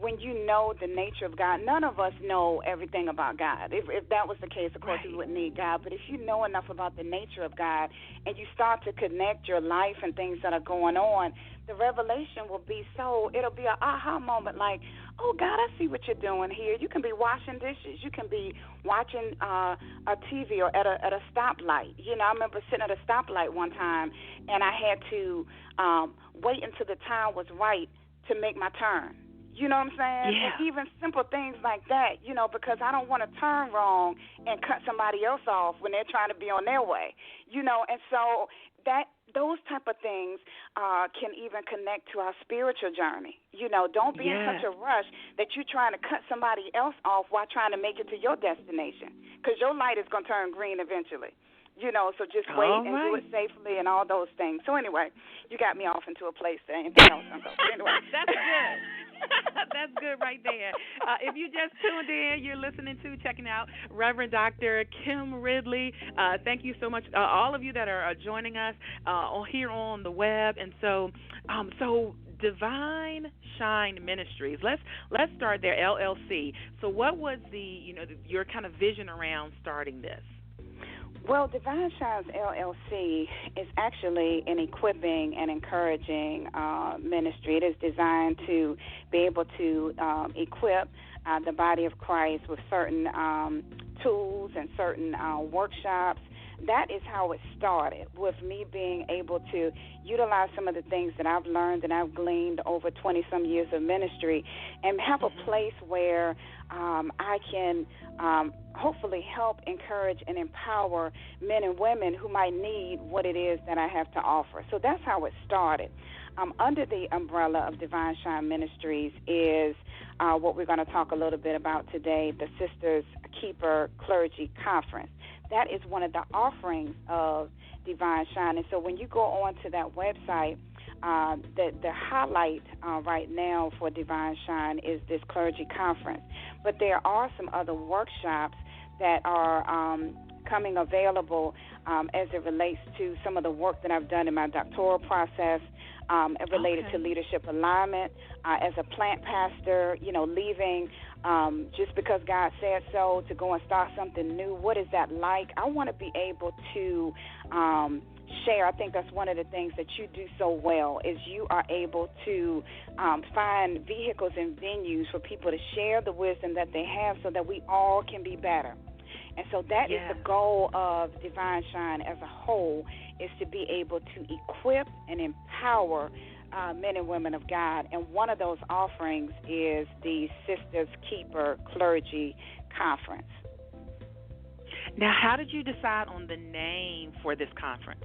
know the nature of God. None of us know everything about God. If that was the case, of course, we wouldn't need God. But if you know enough about the nature of God and you start to connect your life and things that are going on, the revelation will be it'll be an aha moment, like, oh, God, I see what you're doing here. You can be washing dishes. You can be watching a TV or at a stoplight. I remember sitting at a stoplight one time, and I had to wait until the time was right to make my turn. You know what I'm saying? Yeah. And even simple things like that, because I don't want to turn wrong and cut somebody else off when they're trying to be on their way, and so those type of things can even connect to our spiritual journey. Don't be in such a rush that you're trying to cut somebody else off while trying to make it to your destination, because your light is going to turn green eventually. So just wait and do it safely and all those things. So anyway, you got me off into a place there. Anything else? Anyway. That's good. That's good right there. If you just tuned in, you're listening to, checking out Reverend Dr. Kim Ridley. Thank you so much, all of you that are joining us here on the web. And so Divine Shine Ministries. Let's start there. LLC. So what was your kind of vision around starting this? Well, Divine Shines LLC is actually an equipping and encouraging ministry. It is designed to be able to equip the body of Christ with certain tools and certain workshops. That is how it started, with me being able to utilize some of the things that I've learned and I've gleaned over 20-some years of ministry, and have a place where I can hopefully help, encourage, and empower men and women who might need what it is that I have to offer. So that's how it started. Under the umbrella of Divine Shine Ministries is what we're going to talk a little bit about today, the Sisters Keeper Clergy Conference. That is one of the offerings of Divine Shine. And so when you go on to that website, the highlight right now for Divine Shine is this clergy conference. But there are some other workshops that are coming available as it relates to some of the work that I've done in my doctoral process related to leadership alignment. As a plant pastor, leaving just because God said so to go and start something new. What is that like? I want to be able to share. I think that's one of the things that you do so well, is you are able to find vehicles and venues for people to share the wisdom that they have so that we all can be better. And so that is the goal of Divine Shine as a whole, is to be able to equip and empower men and women of God. And one of those offerings is the Sisters Keeper Clergy Conference. Now, how did you decide on the name for this conference?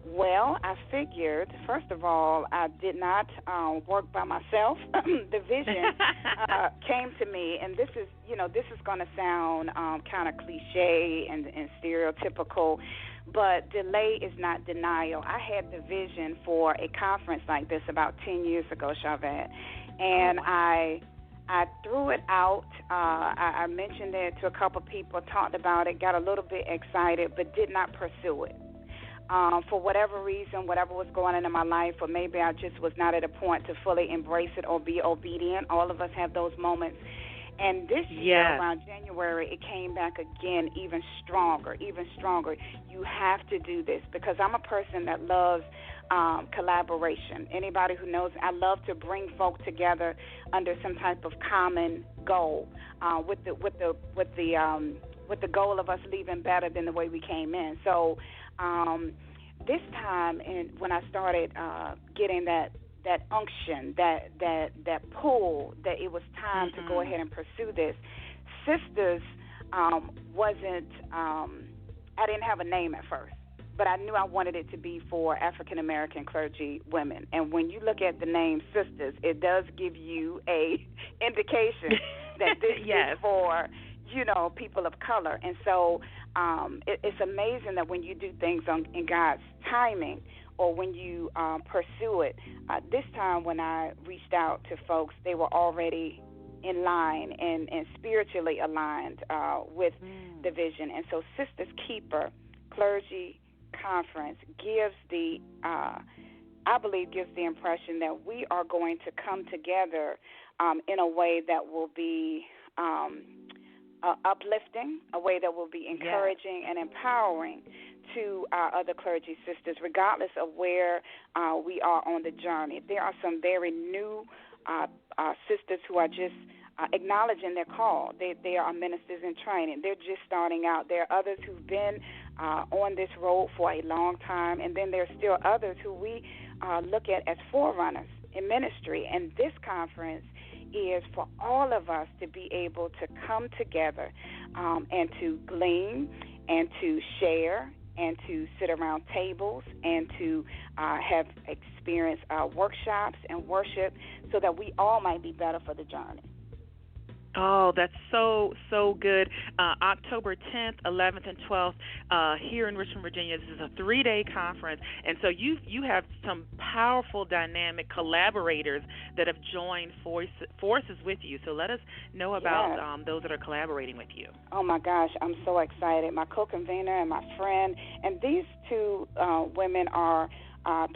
Well, I figured, first of all, I did not work by myself. The vision came to me, and this is going to sound kind of cliche and stereotypical, but delay is not denial. I had the vision for a conference like this about 10 years ago, Charvette, and I threw it out. I mentioned it to a couple people, talked about it, got a little bit excited, but did not pursue it. For whatever reason, whatever was going on in my life, or maybe I just was not at a point to fully embrace it or be obedient. All of us have those moments. And this year, around January, it came back again even stronger. You have to do this, because I'm a person that loves collaboration. Anybody who knows, I love to bring folk together under some type of common goal, with the goal of us leaving better than the way we came in. So this time, when I started getting that unction, that pull, that it was time to go ahead and pursue this, Sisters wasn't, I didn't have a name at first, but I knew I wanted it to be for African American clergy women. And when you look at the name Sisters, it does give you a indication that this is for, people of color. And so it's amazing that when you do things in God's timing, or when you pursue it, this time when I reached out to folks, they were already in line and spiritually aligned with the vision. And so Sisters Keeper Clergy Conference gives I believe gives the impression that we are going to come together in a way that will be uplifting, a way that will be encouraging and empowering to our other clergy sisters, regardless of where we are on the journey. There are some very new sisters who are just acknowledging their call. They are ministers in training. They're just starting out. There are others who've been on this road for a long time, and then there are still others who we look at as forerunners in ministry. And this conference is for all of us to be able to come together and to glean and to share and to sit around tables and to have experience workshops and worship so that we all might be better for the journey. Oh, that's so good. October 10th, 11th, and 12th here in Richmond, Virginia. This is a 3-day conference, and so you have some powerful, dynamic collaborators that have joined forces with you. So let us know about those that are collaborating with you. Oh, my gosh, I'm so excited. My co-convener and my friend, and these two women are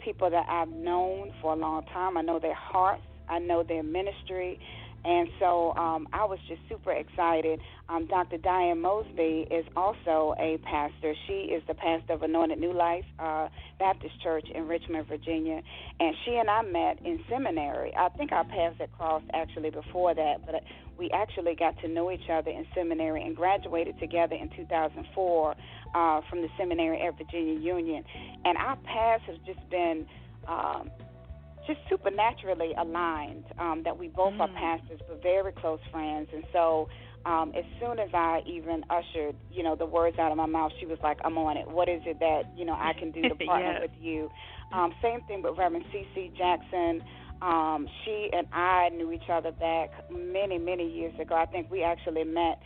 people that I've known for a long time. I know their hearts. I know their ministry. And so I was just super excited. Dr. Diane Mosby is also a pastor. She is the pastor of Anointed New Life Baptist Church in Richmond, Virginia. And she and I met in seminary. I think our paths had crossed actually before that, but we actually got to know each other in seminary and graduated together in 2004 from the seminary at Virginia Union. And our paths have just been just supernaturally aligned, that we both are pastors but very close friends. And so as soon as I even ushered, the words out of my mouth, she was like, I'm on it. What is it that, I can do to partner with you? Same thing with Reverend C.C. Jackson. She and I knew each other back many, many years ago. I think we actually met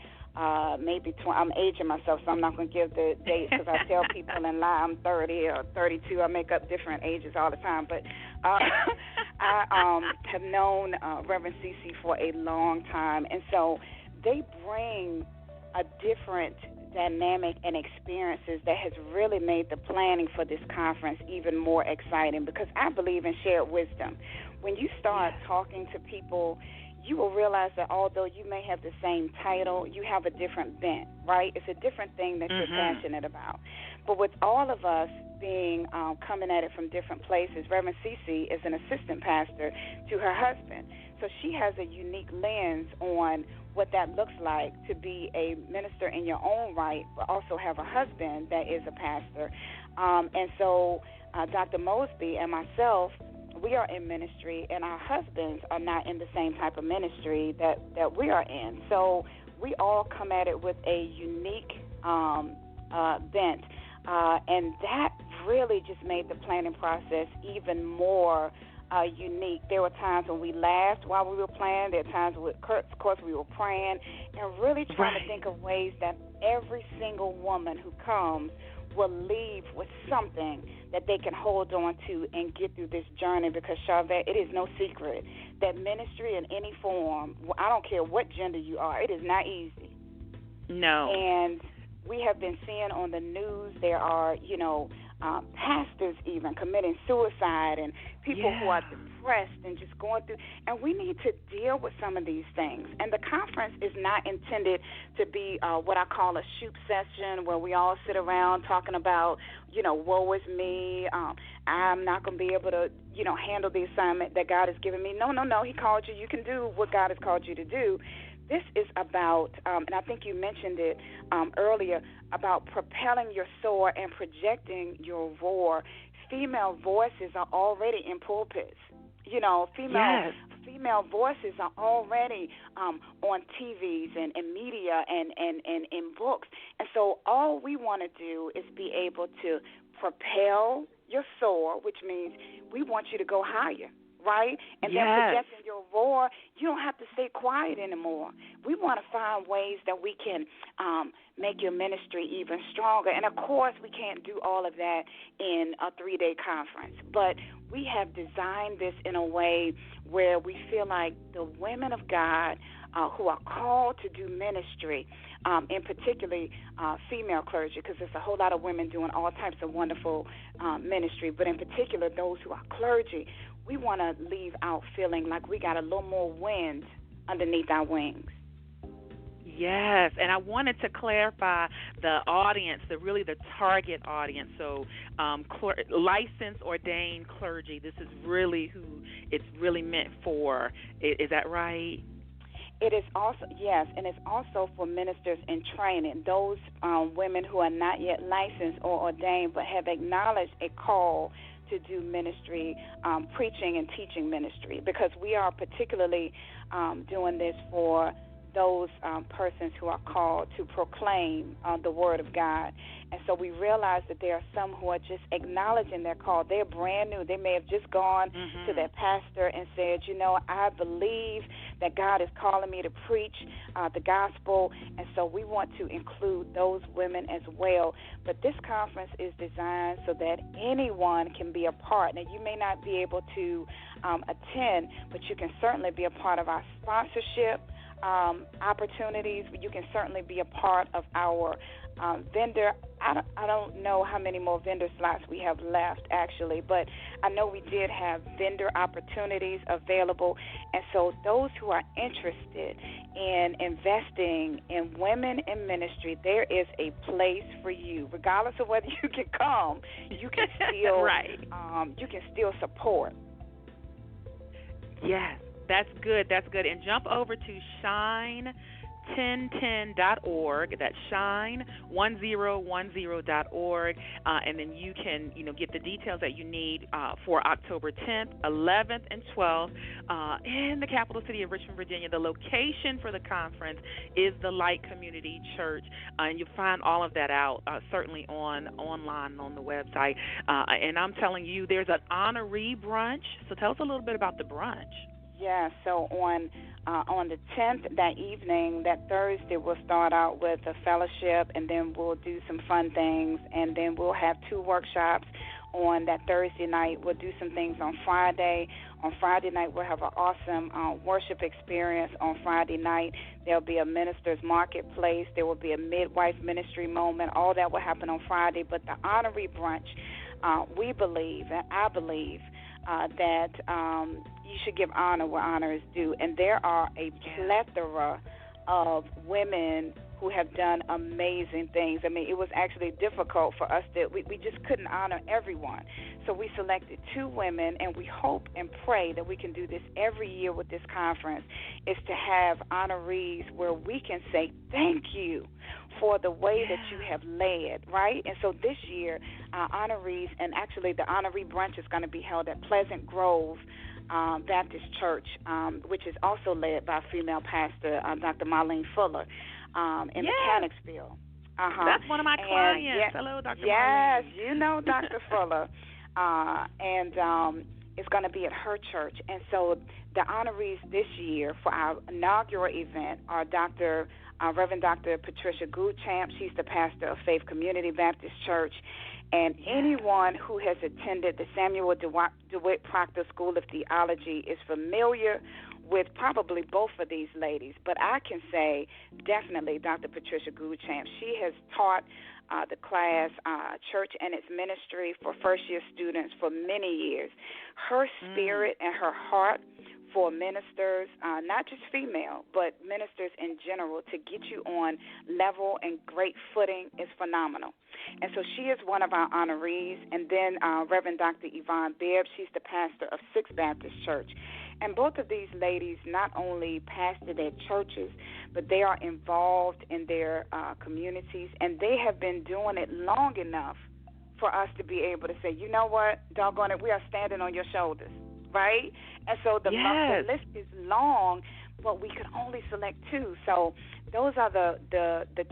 maybe I'm aging myself, so I'm not going to give the dates because I tell people and lie I'm 30 or 32. I make up different ages all the time. But I have known Reverend Cece for a long time, and so they bring a different dynamic and experiences that has really made the planning for this conference even more exciting, because I believe in shared wisdom. When you start talking to people, you will realize that although you may have the same title, you have a different bent, right? It's a different thing that you're passionate about. But with all of us being coming at it from different places, Reverend Cece is an assistant pastor to her husband. So she has a unique lens on what that looks like to be a minister in your own right, but also have a husband that is a pastor. And so Dr. Mosby and myself, we are in ministry, and our husbands are not in the same type of ministry that we are in. So we all come at it with a unique bent, and that really just made the planning process even more unique. There were times when we laughed while we were planning. There were times when, of course, we were praying and really trying to think of ways that every single woman who comes will leave with something that they can hold on to and get through this journey, because, Charvette, it is no secret that ministry in any form, I don't care what gender you are, it is not easy. No. And we have been seeing on the news there are, pastors even committing suicide and people who are depressed and just going through. And we need to deal with some of these things. And the conference is not intended to be what I call a shoot session where we all sit around talking about, woe is me. I'm not going to be able to, handle the assignment that God has given me. No. He called you. You can do what God has called you to do. This is about, and I think you mentioned it earlier, about propelling your soar and projecting your roar. Female voices are already in pulpits. Female voices are already on TVs and media and in books. And so all we want to do is be able to propel your soar, which means we want you to go higher. Right? And then projecting your roar, you don't have to stay quiet anymore. We want to find ways that we can make your ministry even stronger. And, of course, we can't do all of that in a 3-day conference. But we have designed this in a way where we feel like the women of God who are called to do ministry, in particularly female clergy, because there's a whole lot of women doing all types of wonderful ministry, but in particular those who are clergy, we want to leave out feeling like we got a little more wind underneath our wings. Yes, and I wanted to clarify the audience, the target audience. So licensed, ordained clergy, this is really who it's really meant for. Is that right? It is also, yes, and it's also for ministers in training, those women who are not yet licensed or ordained but have acknowledged a call to do ministry, preaching and teaching ministry, because we are particularly doing this for those persons who are called to proclaim the Word of God. And so we realize that there are some who are just acknowledging their call. They're brand new. They may have just gone to their pastor and said, you know, I believe that God is calling me to preach the gospel. And so we want to include those women as well. But this conference is designed so that anyone can be a part. Now, you may not be able to attend, but you can certainly be a part of our sponsorship opportunities. You can certainly be a part of our vendor. I don't know how many more vendor slots we have left, actually, but I know we did have vendor opportunities available. And so those who are interested in investing in women in ministry, there is a place for you. Regardless of whether you can come, you can still you can still support. Yes. That's good. That's good. And jump over to shine1010.org. That's shine1010.org, and then you can, get the details that you need for October 10th, 11th, and 12th in the capital city of Richmond, Virginia. The location for the conference is the Light Community Church, and you'll find all of that out certainly online on the website. And I'm telling you, there's an honoree brunch. So tell us a little bit about the brunch. Yeah, so on the 10th, that evening, that Thursday, we'll start out with a fellowship, and then we'll do some fun things, and then we'll have 2 workshops on that Thursday night. We'll do some things on Friday. On Friday night, we'll have an awesome worship experience on Friday night. There'll be a minister's marketplace. There will be a midwife ministry moment. All that will happen on Friday. But the honoree brunch, we believe, and I believe, that you should give honor where honor is due. And there are a plethora of women who have done amazing things. I mean, it was actually difficult for us that we just couldn't honor everyone. So we selected 2 women, and we hope and pray that we can do this every year with this conference, is to have honorees where we can say thank you for the way that you have led, right? And so this year, honorees, and actually the honoree brunch is going to be held at Pleasant Grove Baptist Church, which is also led by a female pastor, Dr. Marlene Fuller, in Mechanicsville. That's one of my clients. Hello, Dr. Yes, Marlene. you know Dr. Fuller. And it's going to be at her church. And so the honorees this year for our inaugural event are Reverend Dr. Patricia Goodchamp. She's the pastor of Faith Community Baptist Church. And anyone who has attended the Samuel DeWitt Proctor School of Theology is familiar with probably both of these ladies. But I can say definitely Dr. Patricia Goodchamp. She has taught the class Church and its Ministry for first-year students for many years. Her spirit and her heart for ministers, not just female, but ministers in general, to get you on level and great footing is phenomenal. And so she is one of our honorees. And then Reverend Dr. Yvonne Bibb, she's the pastor of Sixth Baptist Church. And both of these ladies not only pastor their churches, but they are involved in their communities, and they have been doing it long enough for us to be able to say, you know what, doggone it, we are standing on your shoulders, right? And so the list is long, but we could only select 2. So those are the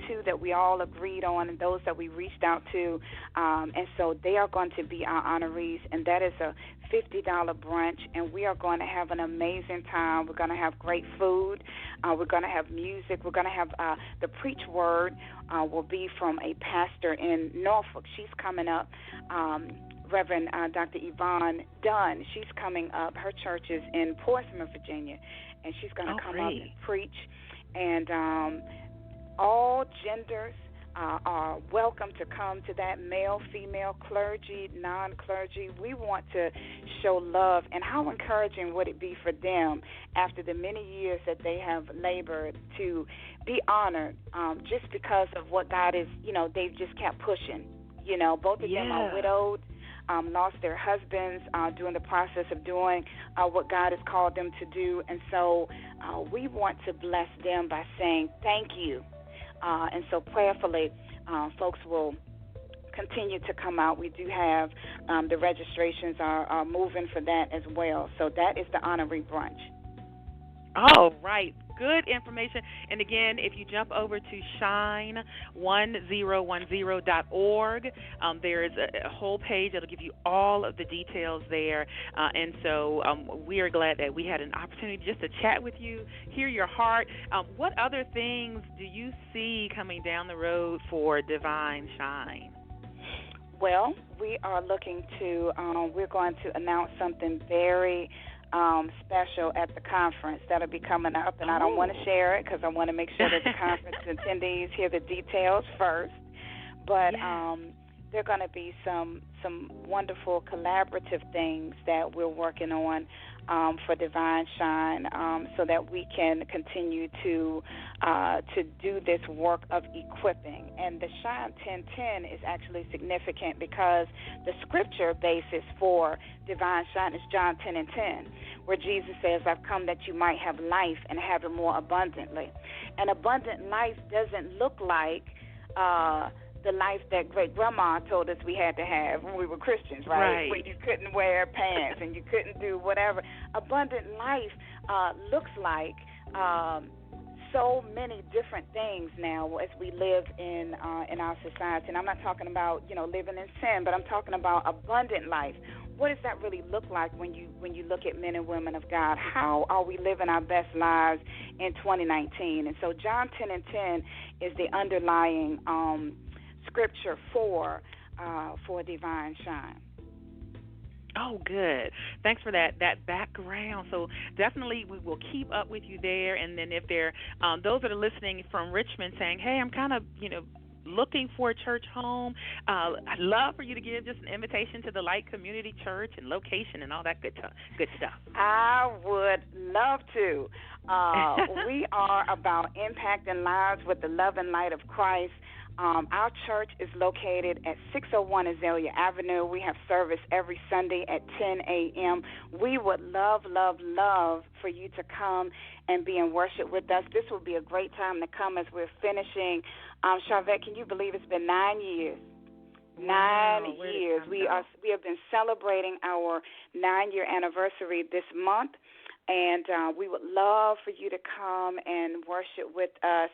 2 that we all agreed on, and those that we reached out to. And so they are going to be our honorees, and that is a $50 brunch, and we are going to have an amazing time. We're going to have great food. We're going to have music. We're going to have the preach word will be from a pastor in Norfolk. She's coming up. Reverend Dr. Yvonne Dunn, she's coming up. Her church is in Portsmouth, Virginia, and she's going to come up and preach. And all genders are welcome to come to that, male, female, clergy, non-clergy. We want to show love, and how encouraging would it be for them after the many years that they have labored to be honored just because of what God is, they've just kept pushing. Both of them are widowed, lost their husbands during the process of doing what God has called them to do. And so we want to bless them by saying thank you. And so prayerfully, folks will continue to come out. We do have the registrations are moving for that as well. So that is the honorary brunch. All right. Good information. And again, if you jump over to shine1010.org, there is a whole page that'll give you all of the details there. And so we are glad that we had an opportunity just to chat with you, hear your heart. What other things do you see coming down the road for Divine Shine? Well, we are looking to, we're going to announce something very special at the conference that'll be coming up, and I don't want to share it because I want to make sure that the conference attendees hear the details first. But there are going to be some wonderful collaborative things that we're working on for Divine Shine, so that we can continue to do this work of equipping. And the Shine 1010 is actually significant because the scripture basis for Divine Shine is John 10:10, where Jesus says, "I've come that you might have life and have it more abundantly." And abundant life doesn't look like the life that great-grandma told us we had to have when we were Christians, right? When you couldn't wear pants and you couldn't do whatever. Abundant life looks like so many different things now as we live in our society. And I'm not talking about, living in sin, but I'm talking about abundant life. What does that really look like when you look at men and women of God? How are we living our best lives in 2019? And so John 10:10 is the underlying scripture for Divine Shine. Oh, good. Thanks for that background. So definitely we will keep up with you there. And then if there those that are listening from Richmond saying, hey, I'm kind of, looking for a church home, I'd love for you to give just an invitation to the Light Community Church and location and all that good stuff. I would love to. We are about impacting lives with the love and light of Christ. Our church is located at 601 Azalea Avenue. We have service every Sunday at 10 a.m. We would love, love, love for you to come and be in worship with us. This will be a great time to come as we're finishing. Charvette, can you believe it's been 9 years? Wow, 9 years. We have been celebrating our 9-year anniversary this month. And we would love for you to come and worship with us.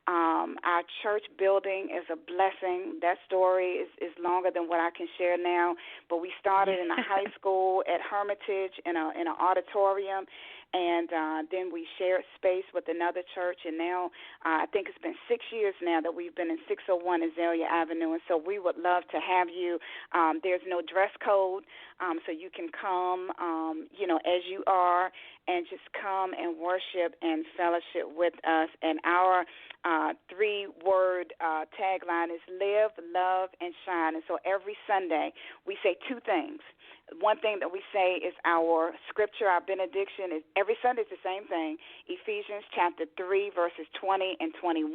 Our church building is a blessing. That story is longer than what I can share now. But we started in a high school at Hermitage in an auditorium. And then we shared space with another church, and now I think it's been 6 years now that we've been in 601 Azalea Avenue, and so we would love to have you. There's no dress code, so you can come, as you are, and just come and worship and fellowship with us. And our 3-word tagline is live, love, and shine. And so every Sunday we say 2 things. One thing that we say is our scripture, our benediction, is every Sunday it's the same thing. Ephesians chapter 3, verses 20 and 21,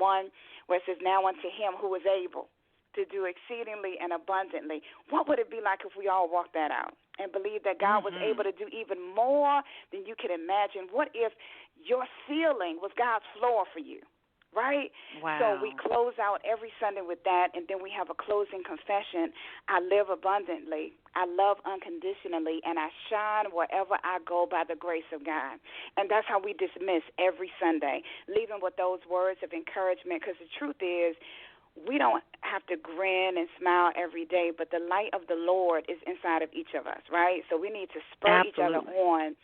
where it says, now unto him who is able to do exceedingly and abundantly. What would it be like if we all walked that out and believed that God was able to do even more than you could imagine? What if your ceiling was God's floor for you? Right? Wow. So we close out every Sunday with that, and then we have a closing confession. I live abundantly, I love unconditionally, and I shine wherever I go by the grace of God. And that's how we dismiss every Sunday, leaving with those words of encouragement, because the truth is, we don't have to grin and smile every day, but the light of the Lord is inside of each of us, right? So we need to spur each other on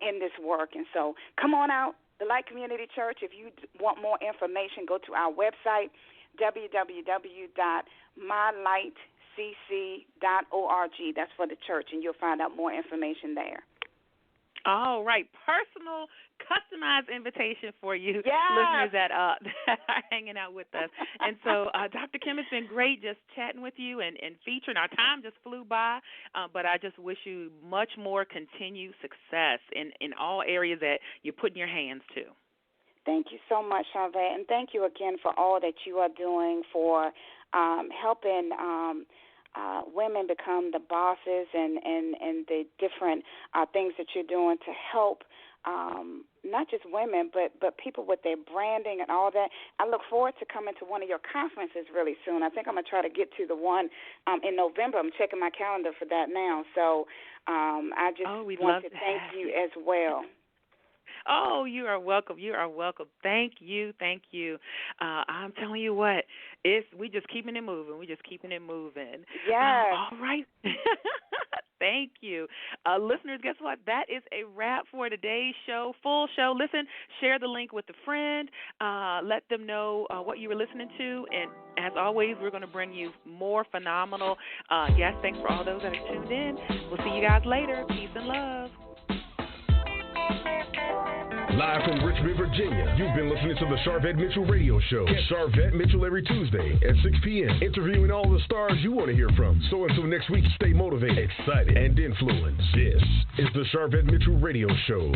in this work. And so come on out. The Light Community Church, if you want more information, go to our website, www.mylightcc.org. That's for the church, and you'll find out more information there. All right. Personal, customized invitation for you listeners that are hanging out with us. And so, Dr. Kim, it's been great just chatting with you and featuring. Our time just flew by, but I just wish you much more continued success in all areas that you're putting your hands to. Thank you so much, Charvette, and thank you again for all that you are doing for helping women become the bosses and the different things that you're doing to help not just women, but people with their branding and all that. I look forward to coming to one of your conferences really soon. I think I'm going to try to get to the one in November. I'm checking my calendar for that now. So I just want to thank you as well. Oh, you are welcome. You are welcome. Thank you. Thank you. I'm telling you what, we just keeping it moving. We just keeping it moving. Yes. All right. Thank you. Listeners, guess what? That is a wrap for today's show, full show. Listen, share the link with a friend. Let them know what you were listening to. And as always, we're going to bring you more phenomenal guests. Thanks for all those that are tuned in. We'll see you guys later. Peace and love. Live from Richmond, Virginia, you've been listening to the Sharvette Mitchell Radio Show. Get Sharvette Mitchell every Tuesday at 6 p.m., interviewing all the stars you want to hear from. So until next week, stay motivated, excited, and influenced. This is the Sharvette Mitchell Radio Show.